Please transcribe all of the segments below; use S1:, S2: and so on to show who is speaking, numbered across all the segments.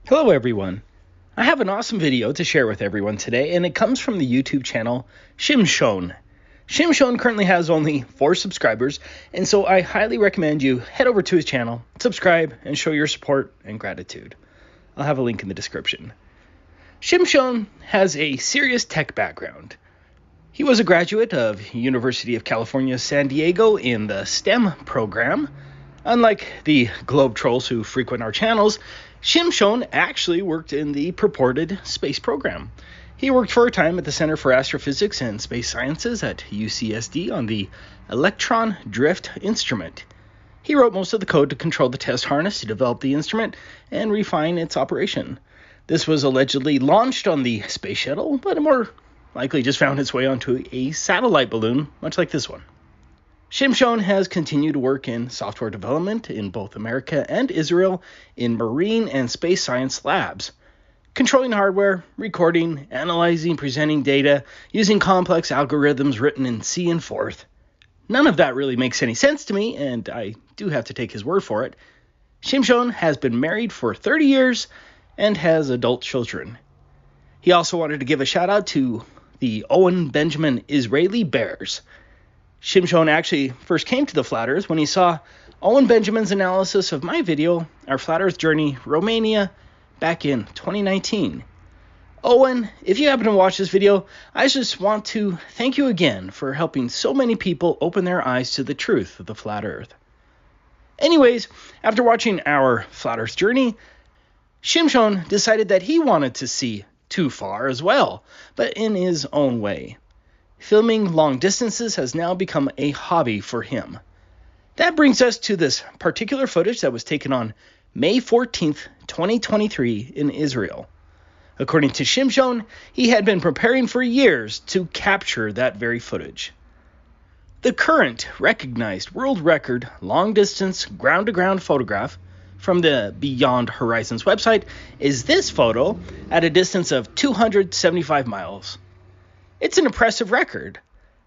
S1: Hello everyone. I have an awesome video to share with everyone today, and it comes from the YouTube channel Shimshon. Shimshon currently has only 4 subscribers, and so I highly recommend you head over to his channel, subscribe, and show your support and gratitude. I'll have a link in the description. Shimshon has a serious tech background. He was a graduate of University of California, San Diego in the STEM program. Unlike the globe trolls who frequent our channels, Shimshon actually worked in the purported space program. He worked for a time at the Center for Astrophysics and Space Sciences at UCSD on the Electron Drift instrument. He wrote most of the code to control the test harness to develop the instrument and refine its operation. This was allegedly launched on the space shuttle, but it more likely just found its way onto a satellite balloon, much like this one. Shimshon has continued to work in software development in both America and Israel in marine and space science labs, controlling hardware, recording, analyzing, presenting data, using complex algorithms written in C and Forth. None of that really makes any sense to me, and I do have to take his word for it. Shimshon has been married for 30 years and has adult children. He also wanted to give a shout out to the Owen Benjamin Israeli Bears. Shimshon actually first came to the Flat Earth when he saw Owen Benjamin's analysis of my video, Our Flat Earth Journey, Romania, back in 2019. Owen, if you happen to watch this video, I just want to thank you again for helping so many people open their eyes to the truth of the Flat Earth. Anyways, after watching Our Flat Earth Journey, Shimshon decided that he wanted to see too far as well, but in his own way. Filming long distances has now become a hobby for him. That brings us to this particular footage that was taken on May 14th, 2023 in Israel. According to Shimshon, he had been preparing for years to capture that very footage. The current recognized world record long-distance ground-to-ground photograph from the Beyond Horizons website is this photo at a distance of 275 miles. It's an impressive record,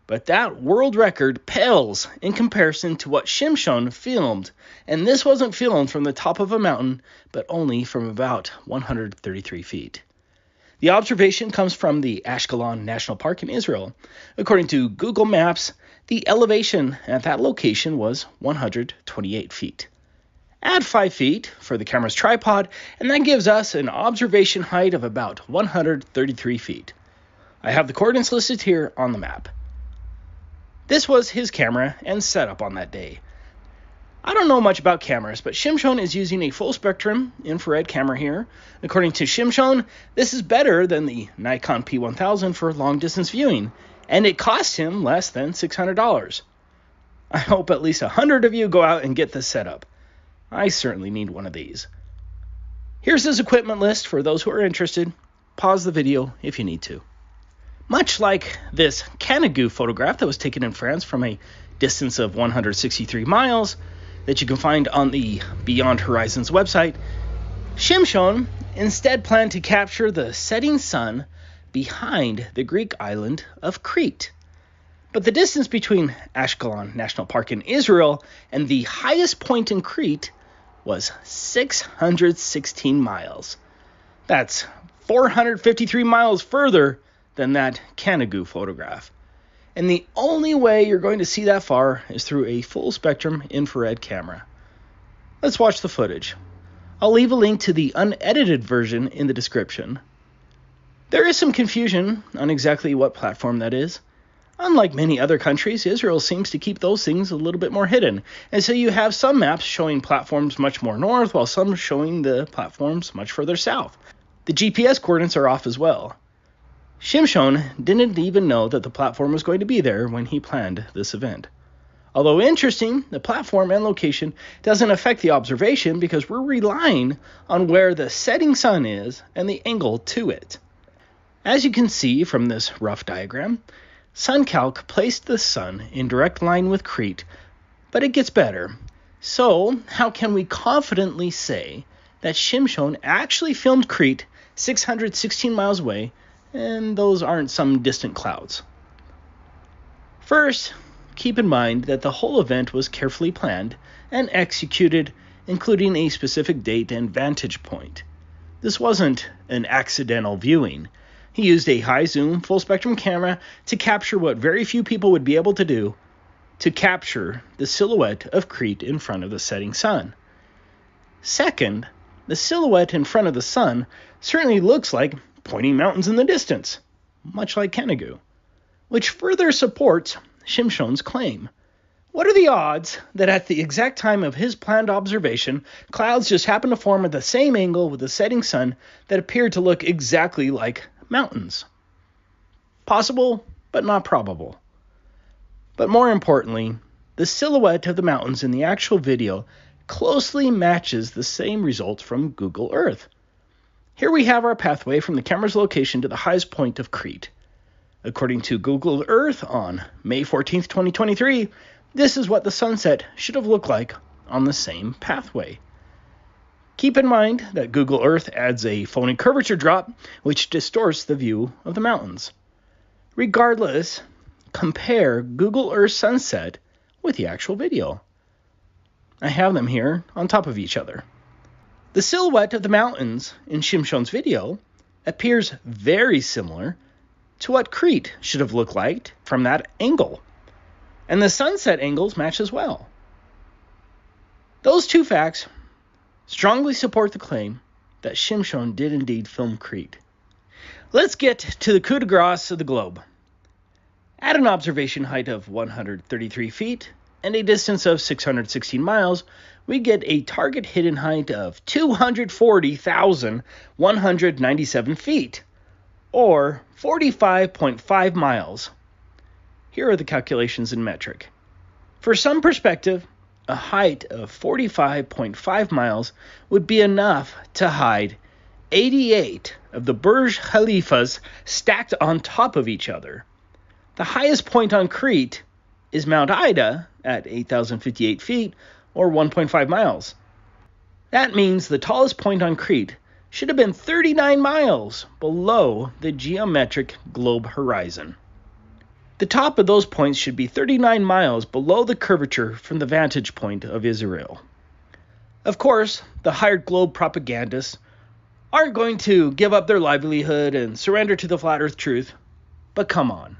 S1: but that world record pales in comparison to what Shimshon filmed, and this wasn't filmed from the top of a mountain, but only from about 133 feet. The observation comes from the Ashkelon National Park in Israel. According to Google Maps, the elevation at that location was 128 feet. Add 5 feet for the camera's tripod, and that gives us an observation height of about 133 feet. I have the coordinates listed here on the map. This was his camera and setup on that day. I don't know much about cameras, but Shimshon is using a full spectrum infrared camera here. According to Shimshon, this is better than the Nikon P1000 for long distance viewing, and it cost him less than $600. I hope at least 100 of you go out and get this setup. I certainly need one of these. Here's his equipment list for those who are interested. Pause the video if you need to. Much like this Canigou photograph that was taken in France from a distance of 163 miles that you can find on the Beyond Horizons website, Shimshon instead planned to capture the setting sun behind the Greek island of Crete. But the distance between Ashkelon National Park in Israel and the highest point in Crete was 616 miles. That's 453 miles further than that Canigou photograph. And the only way you're going to see that far is through a full spectrum infrared camera. Let's watch the footage. I'll leave a link to the unedited version in the description. There is some confusion on exactly what platform that is. Unlike many other countries, Israel seems to keep those things a little bit more hidden. And so you have some maps showing platforms much more north, while some showing the platforms much further south. The GPS coordinates are off as well. Shimshon didn't even know that the platform was going to be there when he planned this event. Although interesting, the platform and location doesn't affect the observation because we're relying on where the setting sun is and the angle to it. As you can see from this rough diagram, SunCalc placed the sun in direct line with Crete, but it gets better. So, how can we confidently say that Shimshon actually filmed Crete 616 miles away, and those aren't some distant clouds? First, keep in mind that the whole event was carefully planned and executed, including a specific date and vantage point. This wasn't an accidental viewing. He used a high-zoom, full-spectrum camera to capture what very few people would be able to do, to capture the silhouette of Crete in front of the setting sun. Second, the silhouette in front of the sun certainly looks like pointing mountains in the distance, much like Kenegu, which further supports Shimshon's claim. What are the odds that at the exact time of his planned observation, clouds just happen to form at the same angle with the setting sun that appear to look exactly like mountains? Possible, but not probable. But more importantly, the silhouette of the mountains in the actual video closely matches the same results from Google Earth. Here we have our pathway from the camera's location to the highest point of Crete. According to Google Earth on May 14th, 2023, this is what the sunset should have looked like on the same pathway. Keep in mind that Google Earth adds a phony curvature drop, which distorts the view of the mountains. Regardless, compare Google Earth sunset with the actual video. I have them here on top of each other. The silhouette of the mountains in Shimshon's video appears very similar to what Crete should have looked like from that angle. And the sunset angles match as well. Those two facts strongly support the claim that Shimshon did indeed film Crete. Let's get to the coup de grace of the globe. At an observation height of 133 feet and a distance of 616 miles, we get a target hidden height of 240,197 feet, or 45.5 miles. Here are the calculations in metric. For some perspective, a height of 45.5 miles would be enough to hide 88 of the Burj Khalifas stacked on top of each other. The highest point on Crete is Mount Ida at 8,058 feet, or 1.5 miles. That means the tallest point on Crete should have been 39 miles below the geometric globe horizon. The top of those points should be 39 miles below the curvature from the vantage point of Israel. Of course, the hired globe propagandists aren't going to give up their livelihood and surrender to the flat earth truth, but come on.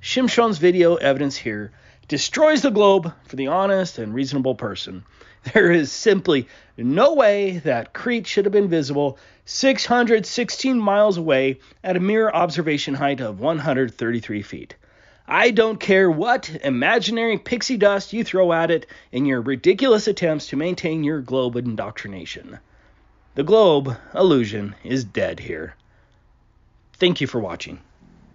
S1: Shimshon's video evidence here destroys the globe for the honest and reasonable person. There is simply no way that Crete should have been visible 616 miles away at a mere observation height of 133 feet. I don't care what imaginary pixie dust you throw at it in your ridiculous attempts to maintain your globe indoctrination. The globe illusion is dead here. Thank you for watching.